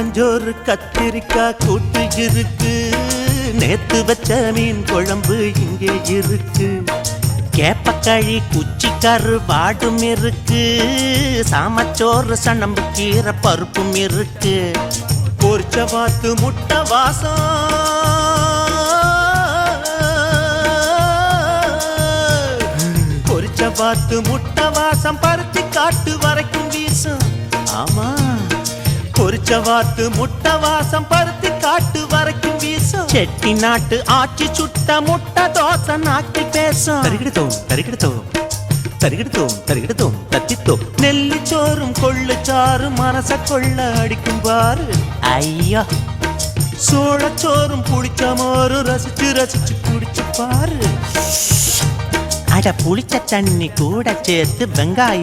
கம்மஞ்சோறு கத்திரிக்காய் கூட்டு இருக்கு, நேத்து வச்ச மீன் குழம்பு இங்கே இருக்கு, கேப்பக்களி குச்சிக்கரு வாடும் இருக்கு, சாமச்சோறு சணம்பு கீரை பருப்பும் இருக்கு, பொரிச்ச வாத்து முட்டை வாசம், பொரிச்ச வாத்து முட்டை வாசம் பருத்தி காட்டு வரைக்கும் வீசும். ஆமா, பொரிச்ச வாத்து முட்டை வாசம் பருத்தி காட்டு வரைக்கும் வீசும். செட்டி நாட்டு ஆட்சி சுட்ட முட்டை தோசை நாக்கி பேசும். தரிகிடுதோம் தரிகிடுதோம் தரிகிடுதோம் தரிகிடுதோம் தத்தித்தோம். நெல்லிச்சோறும் கொள்ளுச்சாரும் மனச கொள்ள அடிக்கும் பாரு. ஐயா, சோளச்சோறும் புளிச்ச மோரும் ரசிச்சு ரசிச்சு குடிச்சு பாரு. அட புளிச்ச தண்ணி கூட சேர்த்து வெங்காயம்